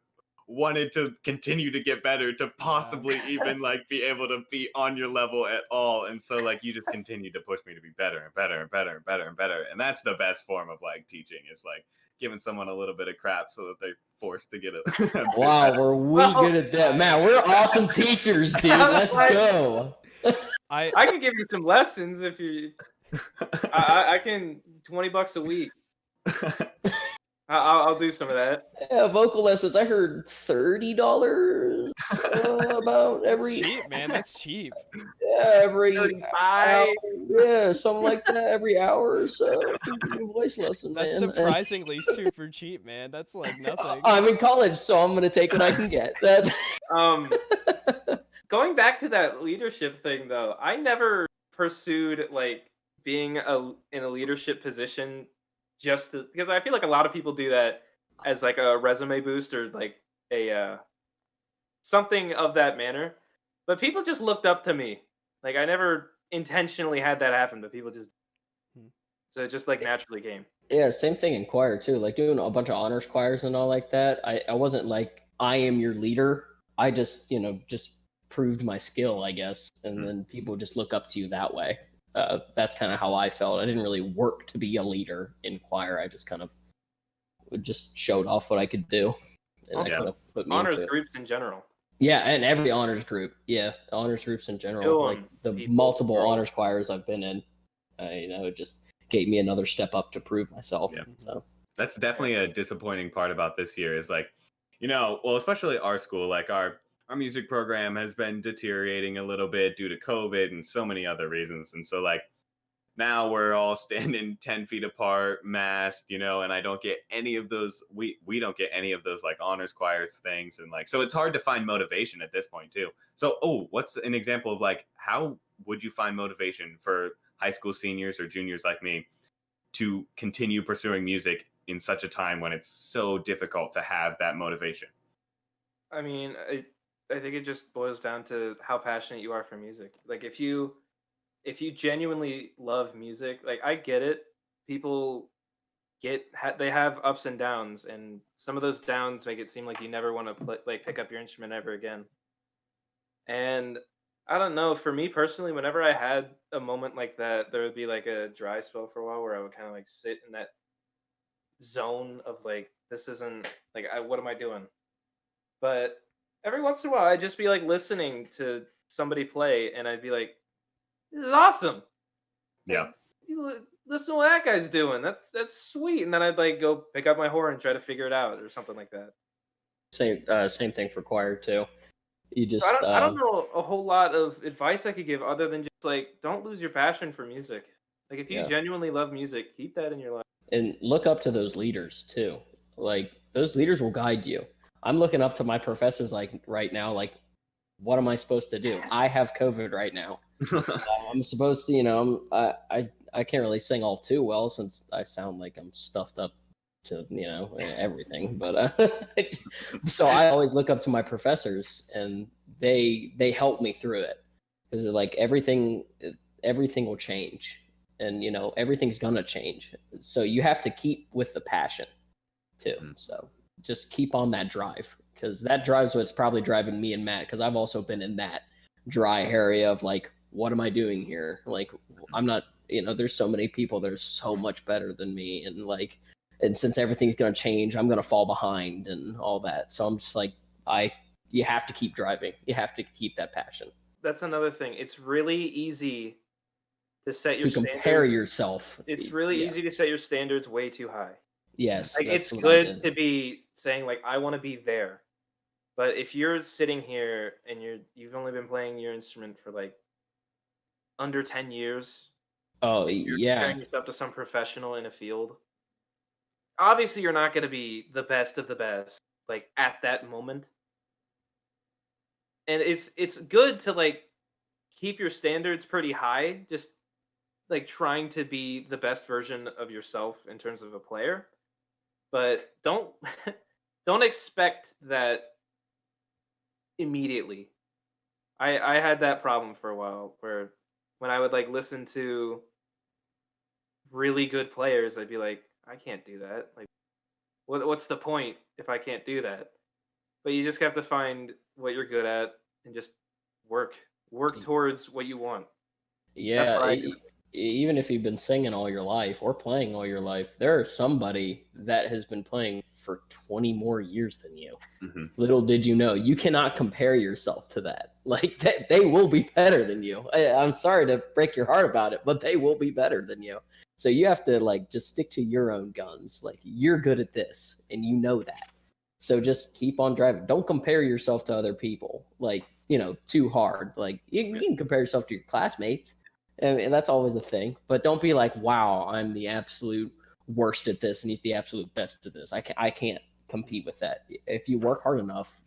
wanted to continue to get better to possibly even like be able to be on your level at all. And so like you just continued to push me to be better and better and better and better and better. And that's the best form of like teaching, is like giving someone a little bit of crap so that they're forced to get a bit Wow, better. were we good at that, man? We're awesome teachers, dude. Let's go. I can give you some lessons if you. I can $20 a week. I'll do some of that. Yeah, vocal lessons. I heard $30 about every. That's cheap, man. That's cheap. Yeah, every 35. hour, yeah, something like that. Every hour or so, a voice lesson, That's man. surprisingly super cheap, man. That's like nothing. I'm in college, so I'm gonna take what I can get. That's Going back to that leadership thing, though, I never pursued like being in a leadership position just because I feel like a lot of people do that as like a resume boost or like a something of that manner. But people just looked up to me. Like I never intentionally had that happen, but people just so it just like naturally came. Yeah, same thing in choir too. Like doing a bunch of honors choirs and all like that. I wasn't like I am your leader. I just just proved my skill, I guess, and then people just look up to you that way. That's kind of how I felt. I didn't really work to be a leader in choir. I just kind of just showed off what I could do. And that kind of put me Honors into it. groups in general. Yeah, and every honors group. Yeah, honors groups in general. Still, like the people multiple are- honors choirs I've been in. It just gave me another step up to prove myself. Yeah. So That's definitely a disappointing part about this year is like, well, especially our school, like our music program has been deteriorating a little bit due to COVID and so many other reasons. And so like now we're all standing 10 feet apart, masked, and I don't get any of those. We don't get any of those like honors choirs things. And like, so it's hard to find motivation at this point too. So, what's an example of like, how would you find motivation for high school seniors or juniors like me to continue pursuing music in such a time when it's so difficult to have that motivation? I mean, I think it just boils down to how passionate you are for music. Like if you genuinely love music, like I get it. People they have ups and downs, and some of those downs make it seem like you never want to pick up your instrument ever again. And I don't know, for me personally, whenever I had a moment like that, there would be like a dry spell for a while where I would kind of like sit in that zone of like, this isn't like, what am I doing? But every once in a while, I'd just be like listening to somebody play, and I'd be like, "This is awesome." Yeah. Listen to what that guy's doing. That's sweet. And then I'd like go pick up my horn and try to figure it out or something like that. Same thing for choir too. You So just I don't know a whole lot of advice I could give other than just like don't lose your passion for music. Like if you Yeah. genuinely love music, keep that in your life. and look up to those leaders too. Like those leaders will guide you. I'm looking up to my professors like right now. Like, what am I supposed to do? I have COVID right now. I'm supposed to, I can't really sing all too well since I sound like I'm stuffed up to, everything. But so I always look up to my professors, and they help me through it because like everything will change, and everything's gonna change. So you have to keep with the passion too. So just keep on that drive because that drives what's probably driving me and Matt because I've also been in that dry area of like, what am I doing here? Like, I'm not, there's so many people that are so much better than me. And since everything's going to change, I'm going to fall behind and all that. So I'm just like, you have to keep driving. You have to keep that passion. That's another thing. It's really easy to set your To compare standards. yourself. It's really easy to set your standards way too high. Yes. Like that's it's what I good did. to be saying like I want to be there. But if you're sitting here and you've only been playing your instrument for like under 10 years, Oh, you're yeah. comparing yourself to some professional in a field. Obviously, you're not going to be the best of the best like at that moment. And it's good to like keep your standards pretty high, just like trying to be the best version of yourself in terms of a player. But don't don't expect that immediately. I had that problem for a while where when I would like listen to really good players, I'd be like, I can't do that. Like, what's the point if I can't do that? But you just have to find what you're good at and just work towards what you want. Yeah, what I do. even if you've been singing all your life or playing all your life, there is somebody that has been playing for 20 more years than you. Mhm. Little did you know, you cannot compare yourself to that. Like they will be better than you. I'm sorry to break your heart about it, but they will be better than you. So you have to like just stick to your own guns. Like you're good at this, and you know that. So just keep on driving. Don't compare yourself to other people. Like too hard. Like you can compare yourself to your classmates. And that's always a thing. But don't be like, wow, I'm the absolute worst at this, and he's the absolute best at this. I can't compete with that. If you work hard enough,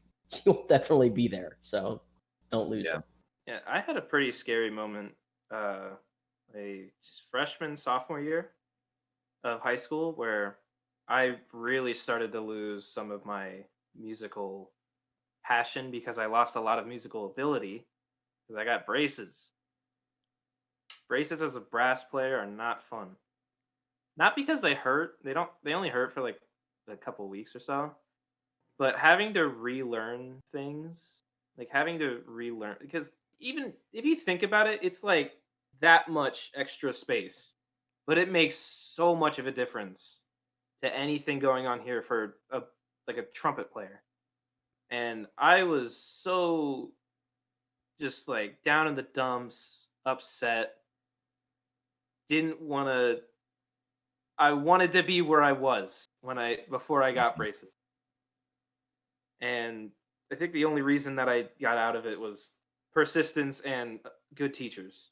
you'll definitely be there. So don't lose it. Yeah, I had a pretty scary moment a freshman, sophomore year of high school where I really started to lose some of my musical passion because I lost a lot of musical ability because I got braces. Braces as a brass player are not fun. Not because they hurt. They only hurt for like a couple weeks or so. But having to relearn things, like having to relearn because even if you think about it, it's like that much extra space. But it makes so much of a difference to anything going on here for a trumpet player. And I was so just like down in the dumps, upset. Didn't want to. I wanted to be where I was before I got braces. And I think the only reason that I got out of it was persistence and good teachers.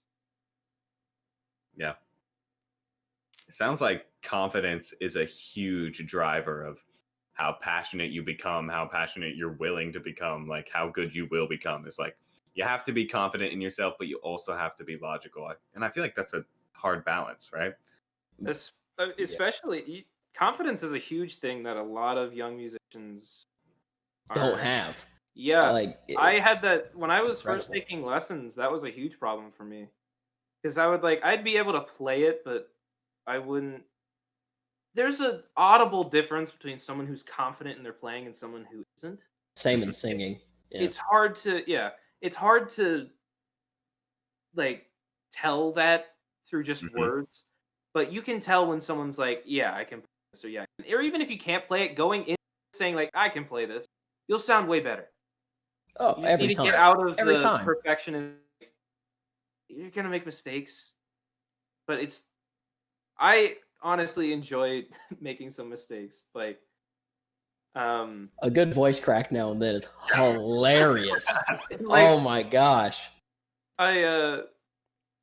Yeah. It sounds like confidence is a huge driver of how passionate you become, how passionate you're willing to become, like how good you will become. It's like you have to be confident in yourself, but you also have to be logical. And I feel like that's a hard balance, right? Especially confidence is a huge thing that a lot of young musicians Don't have. Yeah, Like I had that when I was incredible. first taking lessons. That was a huge problem for me because I'd be able to play it, but I wouldn't. There's an audible difference between someone who's confident in their playing and someone who isn't. Same in singing. Yeah. It's hard to like tell that through just Mhm. words, but you can tell when someone's like, "Yeah, I can play this," or "Yeah," or even if you can't play it, going in saying like, "I can play this," you'll sound way better. Oh, You just every need to time. get out of Every the time. perfectionism. You're gonna make mistakes, but it's I honestly enjoy making some mistakes. Like, A good voice crack now and then is hilarious. like Oh my gosh. I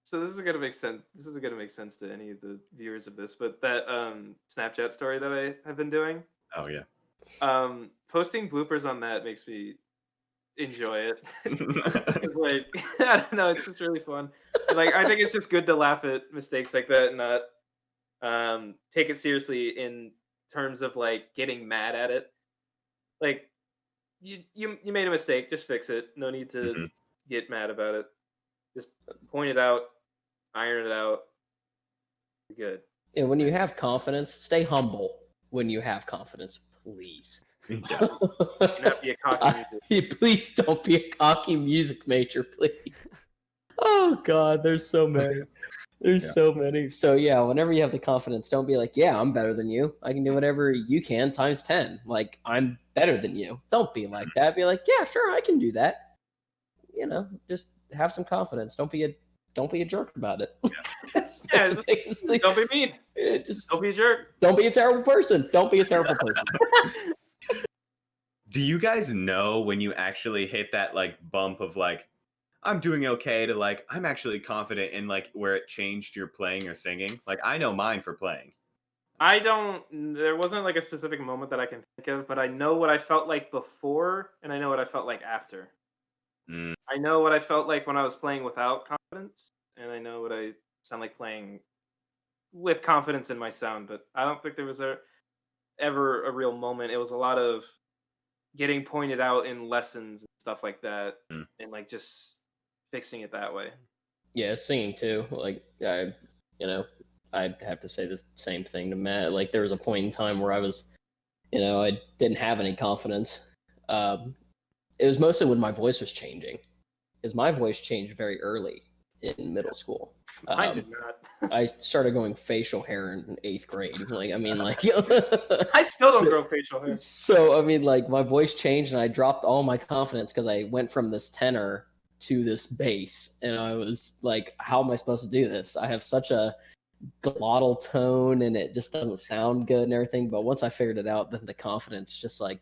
so this is gonna make sense. This is gonna make sense to any of the viewers of this, but that Snapchat story that I have been doing, Oh yeah. posting bloopers on that makes me enjoy it. It's like I don't know, it's just really fun. Like I think it's just good to laugh at mistakes like that and not take it seriously in terms of like getting mad at it. Like you made a mistake, just fix it. No need to Mhm. get mad about it. Just point it out, iron it out. You're good. Yeah, when you have confidence, stay humble when you have confidence, please. Yeah. You not be a cocky music. Please don't be a cocky music major, please. Oh God, there's so many. There's Yeah. so many. So yeah, whenever you have the confidence, don't be like, yeah, I'm better than you. I can do whatever you can times 10. Like, I'm better than you. Don't be like that. Be like, yeah, sure, I can do that. You know, just have some confidence. Don't be a jerk about it. That's Yeah, basically- don't be mean. just Don't be a jerk. don't be a terrible person. Don't be a terrible person. Do you guys know when you actually hit that like bump of like I'm doing okay to like I'm actually confident in like where it changed your playing or singing? Like I know mine for playing. I don't. There wasn't like a specific moment that I can think of, but I know what I felt like before, and I know what I felt like after. Mm. I know what I felt like when I was playing without confidence, and I know what I sound like playing with confidence in my sound. But I don't think there was ever a real moment. It was a lot of getting pointed out in lessons and stuff like that, Mm. and like just fixing it that way. Yeah, singing too. Like I'd have to say the same thing to Matt. Like there was a point in time where I was, I didn't have any confidence. It was mostly when my voice was changing, because my voice changed very early in middle school. I did not. I started going facial hair in 8th grade. Like, I mean, like, I still don't grow facial hair. so I mean, like, my voice changed and I dropped all my confidence because I went from this tenor to this bass, and I was like, how am I supposed to do this? I have such a glottal tone and it just doesn't sound good and everything. But once I figured it out, then the confidence just like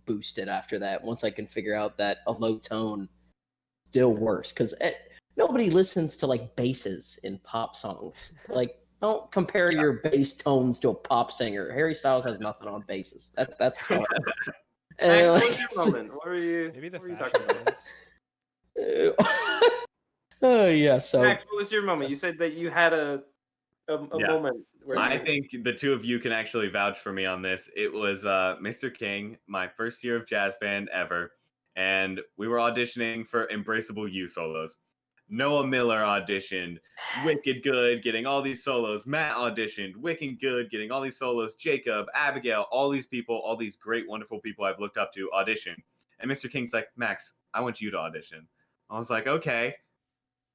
boosted after that. Once I can figure out that a low tone still works, because nobody listens to like basses in pop songs. Like, don't compare your bass tones to a pop singer. Harry Styles has nothing on basses. That's hard. Max, And, what like, was your moment? What were you? Maybe the what were you fashion talking about? sense. oh yeah. So Max, what was your moment? You said that you had a Yeah. moment where I you- think the two of you can actually vouch for me on this. It was Mr. King, my first year of jazz band ever, and we were auditioning for Embraceable You solos. Noah Miller auditioned, wicked good, getting all these solos. Matt auditioned, wicked good, getting all these solos. Jacob, Abigail, all these people, all these great, wonderful people I've looked up to audition. And Mr. King's like, Max, I want you to audition. I was like, okay.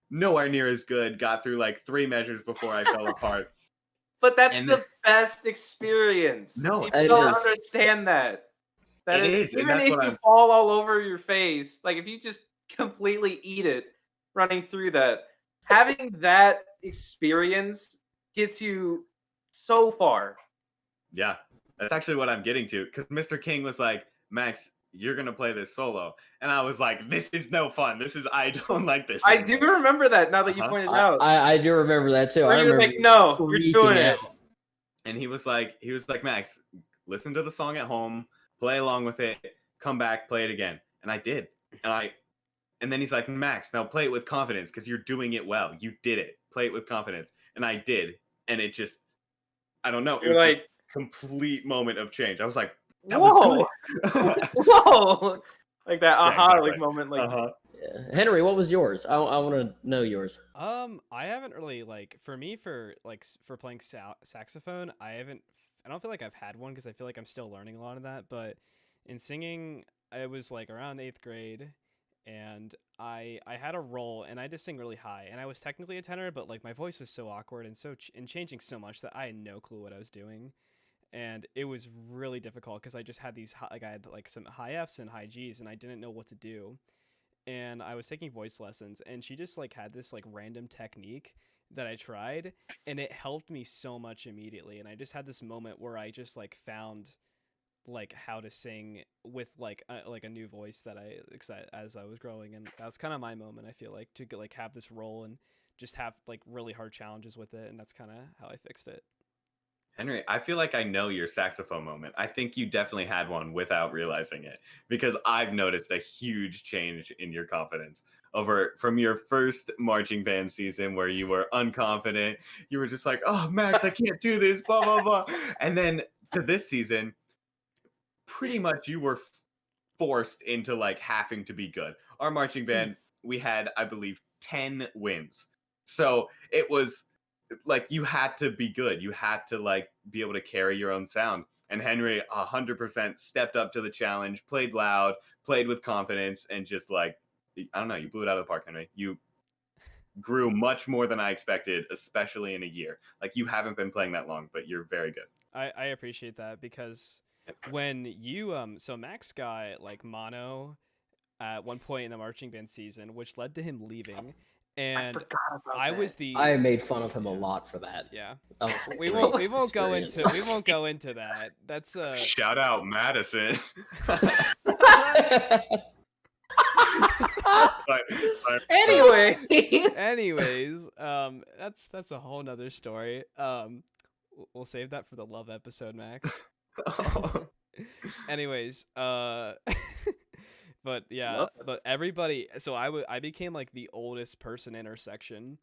Nowhere near as good. Got through like 3 measures before I fell apart. But that's And the best experience. No, People it don't is. understand that. That It is, is, and even that's if what you I'm- fall all over your face, like if you just completely eat it running through that, having that experience gets you so far. Yeah, that's actually what I'm getting to. Because Mr. King was like, Max, you're gonna play this solo, and I was like, this is no fun. I don't like this. I do anymore." remember that now that you Uh-huh. pointed out. I do remember that too. Where I you're remember like, no, you're freaking doing it. out. And he was like, Max, listen to the song at home, play along with it, come back, play it again. And I did. And then he's like, Max, now play it with confidence because you're doing it well. You did it. Play it with confidence. And I did. And it just, I don't know. It You're was this like, complete moment of change. I was like, that was whoa, good. whoa, like that aha exactly. like moment. Like, Uh-huh. Yeah. Henry, what was yours? I want to know yours. I haven't really like for me for playing saxophone. I don't feel like I've had one because I feel like I'm still learning a lot of that. But in singing, I was like around 8th grade, and I had a role and I had to sing really high, and I was technically a tenor, but like my voice was so awkward and and changing so much that I had no clue what I was doing. And it was really difficult because I just had I had like some high Fs and high Gs, and I didn't know what to do. And I was taking voice lessons, and she just like had this like random technique that I tried, and it helped me so much immediately. And I just had this moment where I just like found like how to sing with like a new voice that I as I was growing, and that's kind of my moment. I feel like to like have this role and just have like really hard challenges with it, and that's kind of how I fixed it. Henry, I feel like I know your saxophone moment. I think you definitely had one without realizing it, because I've noticed a huge change in your confidence over from your first marching band season where you were unconfident. You were just like, "Oh, Max, I can't do this," blah blah blah. And then to this season, pretty much you were forced into like having to be good. Our marching band, we had, I believe, 10 wins. So it was like you had to be good. You had to like be able to carry your own sound. And Henry 100% stepped up to the challenge, played loud, played with confidence, and just like, I don't know, you blew it out of the park, Henry. You grew much more than I expected, especially in a year. Like, you haven't been playing that long, but you're very good. I appreciate that, because when you so Max got like mono at one point in the marching band season, which led to him leaving, and I was the I made fun of him a lot for that. yeah. That was a We great won't go experience. into that. That's Shout out Madison. Anyway, anyways, that's a whole nother story. We'll save that for the love episode, Max. Anyways, but yeah, but everybody. So I became like the oldest person in our section,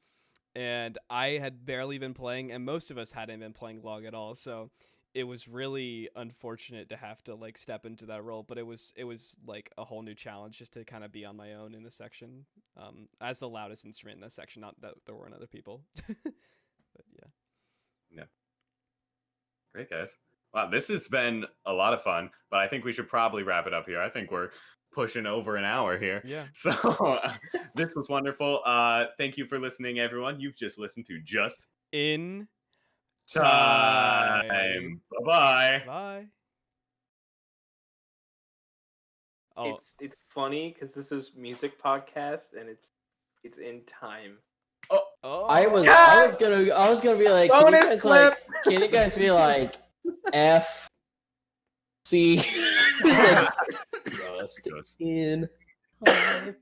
and I had barely been playing, and most of us hadn't been playing long at all. So it was really unfortunate to have to like step into that role, but it was like a whole new challenge just to kind of be on my own in the section, as the loudest instrument in the section. Not that there weren't other people, but yeah. Great, guys. Wow, this has been a lot of fun, but I think we should probably wrap it up here. I think we're pushing over an hour here. Yeah. So this was wonderful. Thank you for listening, everyone. You've just listened to Just In Time. Bye-bye. Bye. Oh, it's funny because this is music podcast and it's in time. oh. I was gonna be like, Bonus clip. Can you guys be like F C like, just in time.